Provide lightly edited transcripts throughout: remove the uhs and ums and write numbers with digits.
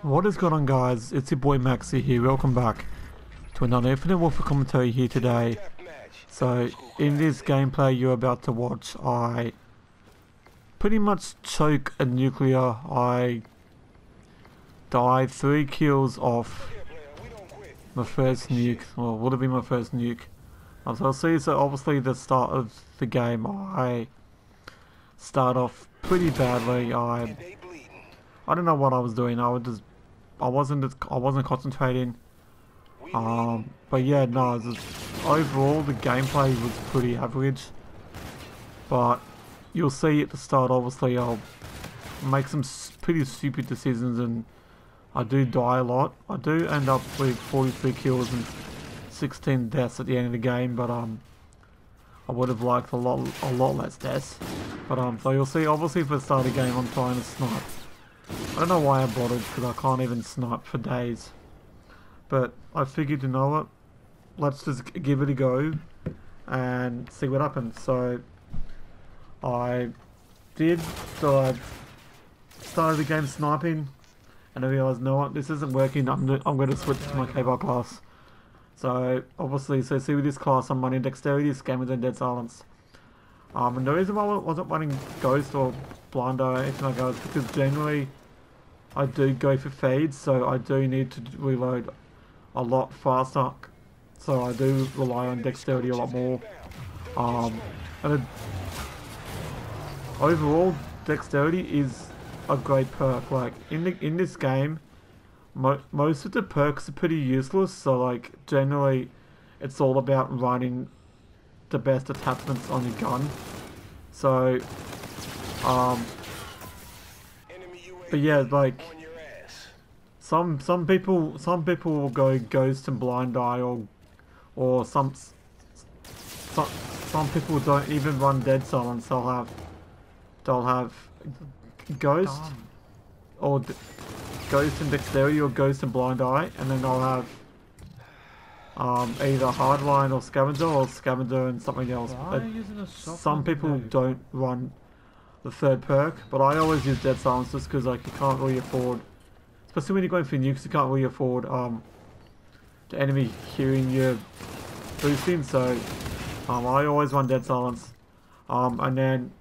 What is going on, guys? It's your boy Maxi here. Welcome back to another Infinite Warfare commentary here today. So in this gameplay you're about to watch, I pretty much choke a nuclear. I died 3 kills off my first nuke, well, would have been my first nuke. So I'll see. So obviously the start of the game I start off pretty badly. I don't know what I was doing. I wasn't concentrating. But yeah, no. Overall, the gameplay was pretty average. But you'll see at the start. Obviously, I'll make some pretty stupid decisions, and I do die a lot. I do end up with 43 kills and 16 deaths at the end of the game. But I would have liked a lot less deaths. But so you'll see. Obviously, for the start of the game, I'm trying to snipe. I don't know why I bothered, because I can't even snipe for days. But I figured, you know what, let's just give it a go and see what happens. So I did. So I started the game sniping, and I realised, no, what, this isn't working. I'm going to switch to my K-bar class. So obviously, so see with this class, I'm running dexterity, scammers, and dead silence. And the reason why I wasn't running ghost or blind or anything like that is because generally I do go for fades, so I do need to reload a lot faster. So I do rely on dexterity a lot more. Overall, dexterity is a great perk. Like in this game, most of the perks are pretty useless. So like generally, it's all about running the best attachments on your gun. So but yeah, like some people will go ghost and blind eye, or some people don't even run dead silence. They'll have ghost or ghost and dexterity, or ghost and blind eye, and then they'll have either hardline or scavenger and something else. Some people don't run the third perk, but I always use dead silence just because like you can't really afford, especially when you're going for nukes, you can't really afford the enemy hearing you boosting. So I always run dead silence, and then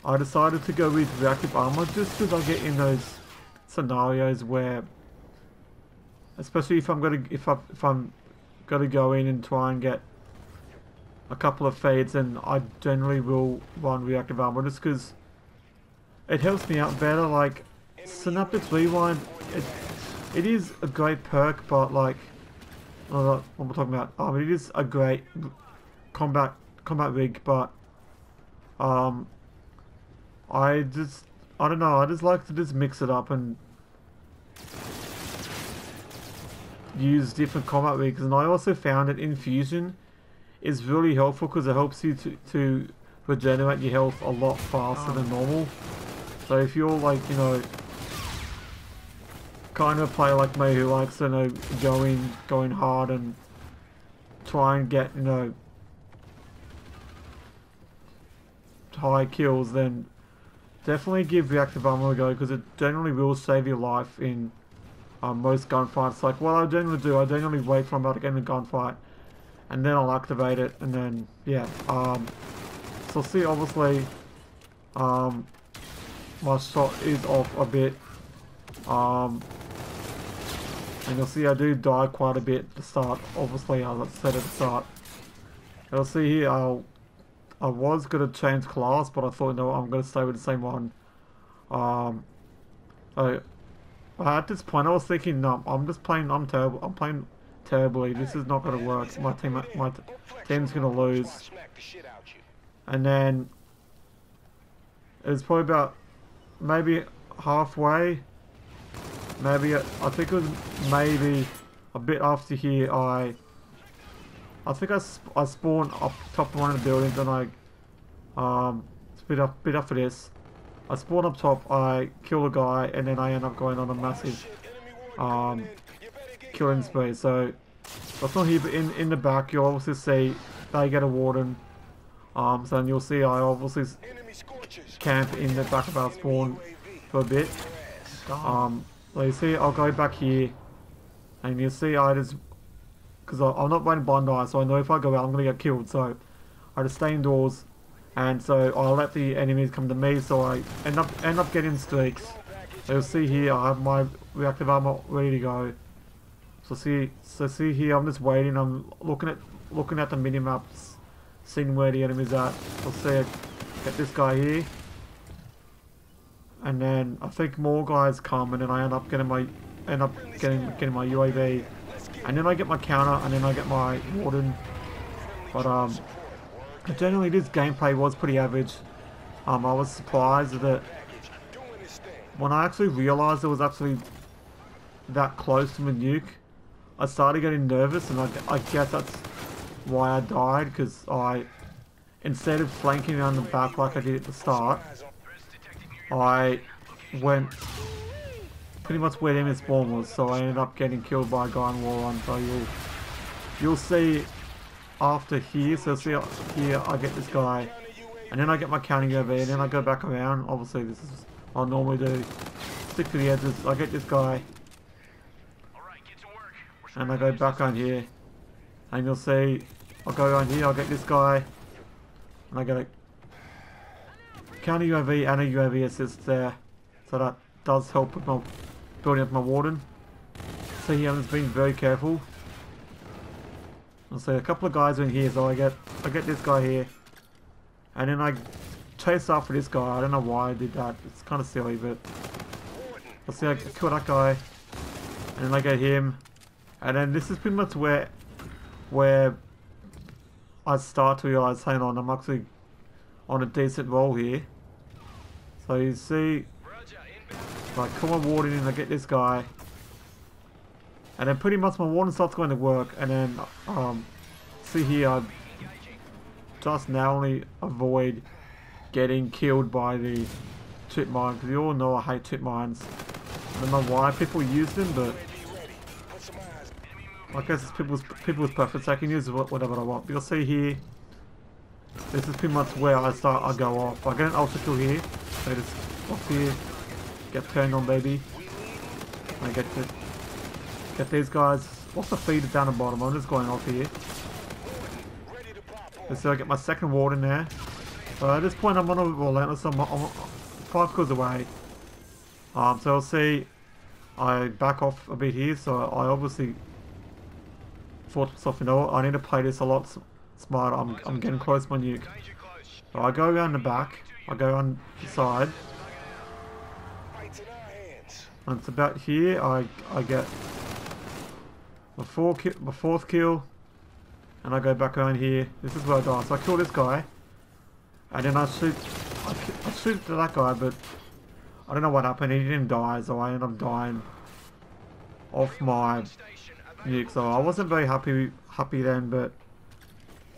I decided to go with reactive armor just because I get in those scenarios where, especially if I'm gonna go in and try and get a couple of fades, and I generally will run reactive armor just because it helps me out better. Like Synaptic Rewind, it is a great perk, but like what we're talking about, it is a great combat rig, but I don't know, I just like to just mix it up and use different combat rigs. And I also found that infusion is really helpful because it helps you to regenerate your health a lot faster than normal. So if you're like, you know, kind of a player like me who likes, you know, going hard and try and get, you know, high kills, then definitely give reactive armor a go, because it generally will save your life in most gunfights. Like what I generally do, I generally wait for I'm about to get in a gunfight, and then I'll activate it, and then yeah. So see, obviously, my shot is off a bit, and you'll see I do die quite a bit at the start. Obviously, as I said at the start, you'll see here I was gonna change class, but I thought, no, I'm gonna stay with the same one. At this point, I was thinking, no, I'm terrible. I'm playing terribly. This is not gonna work. My team's gonna lose. And then it was probably about maybe halfway. Maybe I think it was maybe a bit after here. I think I spawned up top of one of the buildings, and it's a bit up for this. I spawned up top, I kill a guy, and then I end up going on a massive killing spree. So that's not here, but in the back you'll obviously see they get a warden. So then you'll see I obviously camp in the back of our spawn for a bit. So you see, I'll go back here, and you see I just, because I'm not running Bondi, so I know if I go out I'm going to get killed, so I just stay indoors, and so I'll let the enemies come to me, so I end up getting streaks. So you'll see here, I have my reactive armor ready to go. So see here, I'm just waiting, I'm looking at the mini-maps, seeing where the enemy's at. I'll see, get this guy here. And then I think more guys come, and then I end up getting my UAV, and then I get my counter, and then I get my warden. But generally this gameplay was pretty average. I was surprised that when I actually realised it was actually that close to my nuke, I started getting nervous, and I guess that's why I died, because instead of flanking around the back like I did at the start, I went pretty much where the enemy spawn was, so I ended up getting killed by a guy in wall run. So you'll see after here, so see here I get this guy, and then I get my counting over, and then I go back around. Obviously this is what I normally do. Stick to the edges, I get this guy, and I go back on here, and you'll see I'll go around here, I'll get this guy, and I get a counter UAV and a UAV assist there, so that does help with my building up my warden. So here I'm just being very careful. I'll see a couple of guys in here, so I get this guy here, and then I chase after this guy. I don't know why I did that, it's kind of silly, but I'll see I kill that guy, and then I get him, and then this is pretty much where I start to realise, hang on, I'm actually on a decent roll here. So you see, like, come on, warden in, I get this guy, and then pretty much my warden starts going to work, and then see here, I just narrowly avoid getting killed by the trip mine, because you all know I hate trip mines. I don't know why people use them, but I guess it's people's preference. I can use whatever I want. But you'll see here, this is pretty much where I go off. I get an ultra kill here, so just off here, get turned on, baby. I get these guys. What's the feeder down the bottom? I'm just going off here. So I get my second warden there. So at this point I'm on a relentless. I'm 5 kills away. So I'll see, I back off a bit here. So I obviously thought to myself, you know what, I need to play this a lot smarter. I'm getting close to my nuke. So I go around the back, I go on the side, and it's about here I get my fourth kill, and I go back around here. This is where I die. So I kill this guy, and then I shoot to that guy, but I don't know what happened, he didn't die, so I ended up dying off my nuke. So I wasn't very happy then, but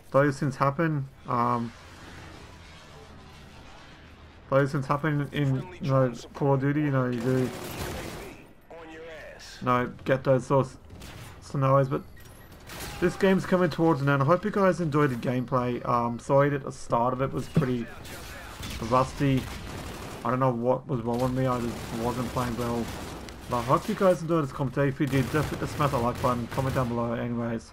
those things happen. Those things happen in, you know, Call of Duty. You know, you do, get those sort of scenarios. But this game's coming towards an end. I hope you guys enjoyed the gameplay. Sorry that the start of it was pretty rusty. I don't know what was wrong with me. I just wasn't playing well. But I hope you guys enjoyed this commentary. If you did, just hit the smash that like button. Comment down below. Anyways,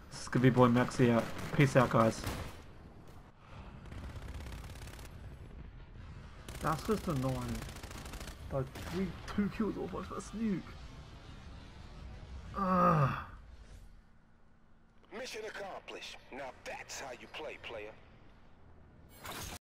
this is gonna be boy Maxi out. Peace out, guys. That's just annoying. Like 2 kills off my first nuke. Mission accomplished. Now that's how you play, player.